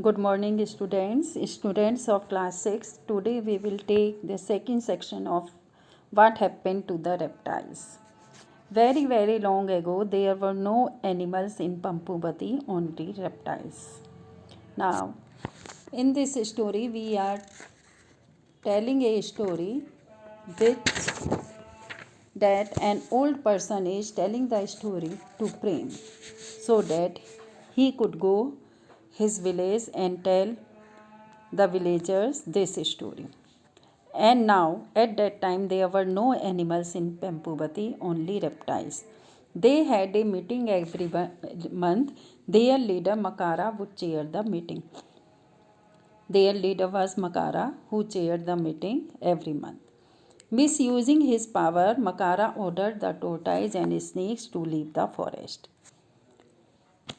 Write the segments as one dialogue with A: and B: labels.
A: Good morning, students of class 6. Today we will take the second section of what happened to the reptiles. Very, very long ago, there were no animals in Pampuvati, only reptiles. Now, in this story, we are telling a story which that an old person is telling the story to Prem so that he could go his village and tell the villagers this story. And now, at that time, there were no animals in Pampuvati, only reptiles. They had a meeting every month. Their leader Makara would chair the meeting. Their leader was Makara, who chaired the meeting every month. Misusing his power, Makara ordered the tortoise and snakes to leave the forest.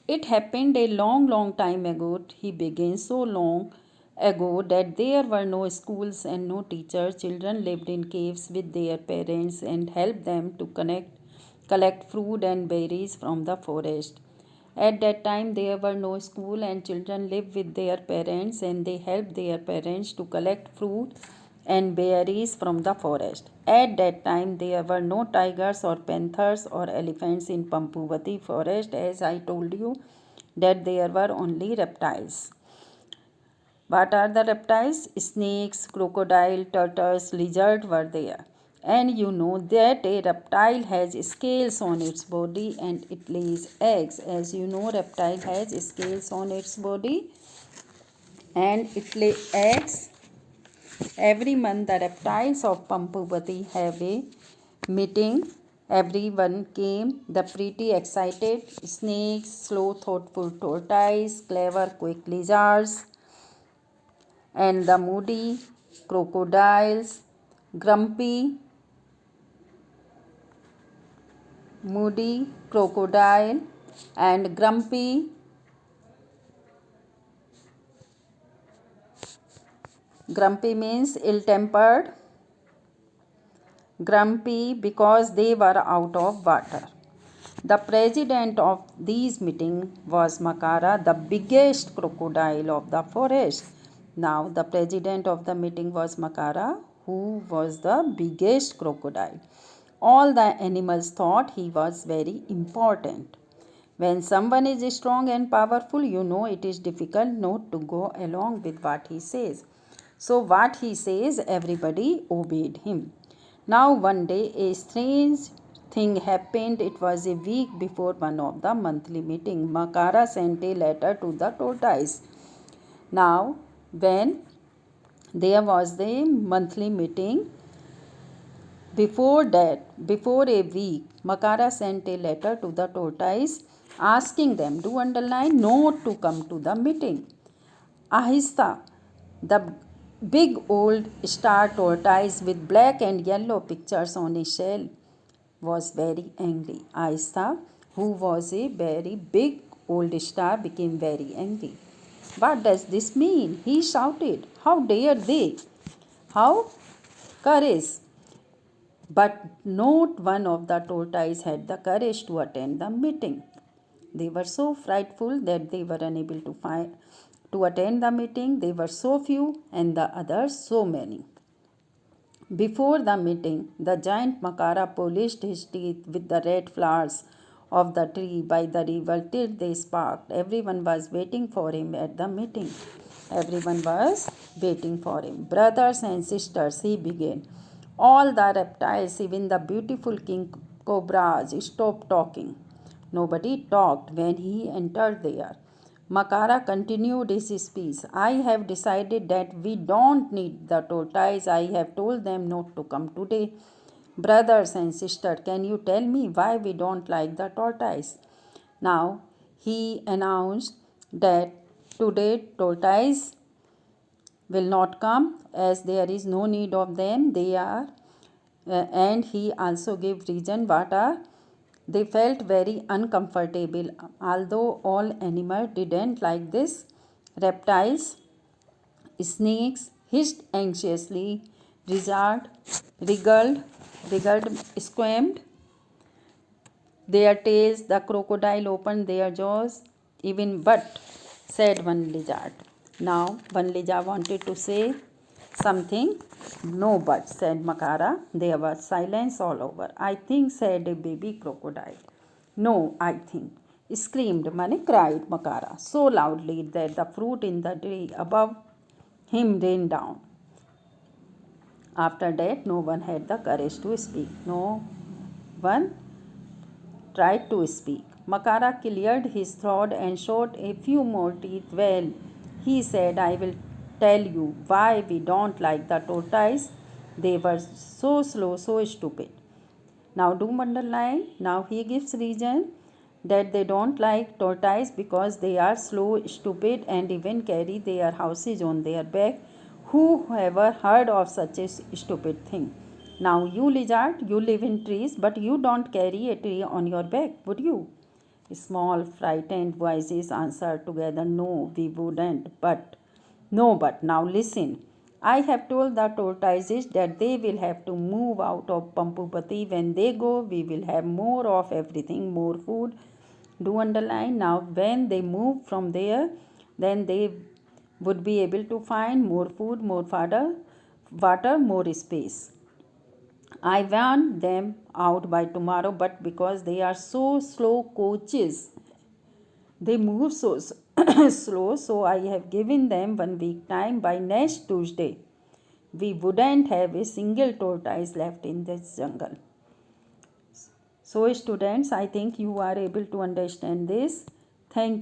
A: It happened a long, long time ago. He began so long ago that there were no schools and no teachers. Children lived in caves with their parents and helped them to collect fruit and berries from the forest. At that time, there were no school and children lived with their parents and they helped their parents to collect fruit and berries from the forest. At that time, there were no tigers or panthers or elephants in Pampuvati forest, as I told you that there were only reptiles. What are the reptiles? Snakes, crocodile, turtles, lizard were there. And you know that a reptile has scales on its body and it lays eggs. As you know, reptile has scales on its body and it lays eggs. Every month, the reptiles of Pampuvati have a meeting. Everyone came, the pretty, excited snakes, slow, thoughtful tortoise, clever, quick lizards, and the moody crocodiles, grumpy, moody crocodile, and grumpy. Grumpy means ill tempered. Grumpy because they were out of water. The president of these meeting was Makara, the biggest crocodile of the forest. Now the president of the meeting was Makara, who was the biggest crocodile. All the animals thought he was very important. When someone is strong and powerful, you know it is difficult not to go along with what he says. So, what he says, everybody obeyed him. Now, one day, a strange thing happened. It was a week before one of the monthly meeting. Makara sent a letter to the tortoise. Now, when there was the monthly meeting, before a week, Makara sent a letter to the tortoise asking them to underline not to come to the meeting. Ahista, the big old star tortoise with black and yellow pictures on his shell, was very angry. Ahista, who was a very big old star, became very angry. What does this mean? He shouted. How dare they? How courage! But not one of the tortoise had the courage to attend the meeting. They were so frightful that they were unable to attend the meeting. They were so few and the others so many. Before the meeting, the giant Makara polished his teeth with the red flowers of the tree by the river till they sparkled. Everyone was waiting for him at the meeting. Everyone was waiting for him. Brothers and sisters, he began. All the reptiles, even the beautiful king cobras, stopped talking. Nobody talked when he entered there. Makara continued his speech. I have decided that we don't need the tortoise. I have told them not to come today. Brothers and sisters, can you tell me why we don't like the tortoise? Now he announced that today tortoise will not come as there is no need of them. They are, and he also gave reason what are they felt very uncomfortable, although all animals didn't like this. Reptiles, snakes hissed anxiously, lizard wriggled, squirmed their tails, the crocodile opened their jaws, even but said one lizard. Now, one lizard wanted to say something. No, but, said Makara. There was silence all over. I think, said a baby crocodile. No, I think, screamed, cried Makara, so loudly that the fruit in the tree above him rained down. After that, no one had the courage to speak. No one tried to speak. Makara cleared his throat and showed a few more teeth. Well, he said, I will tell you why we don't like the tortoise. They were so slow, so stupid. Now do underline. Now he gives reason that they don't like tortoise because they are slow, stupid, and even carry their houses on their back. Who ever heard of such a stupid thing? Now you lizard, you live in trees, but you don't carry a tree on your back, would you? Small, frightened voices answered together, no, we wouldn't. But now listen. I have told the tortoises that they will have to move out of Pampupati. When they go, we will have more of everything, more food. Do underline. Now, when they move from there, then they would be able to find more food, more water, more space. I want them out by tomorrow, but because they are so slow coaches, they move so slow, so I have given them 1 week time. By next Tuesday, we wouldn't have a single tortoise left in this jungle. So, students, I think you are able to understand this. Thank you.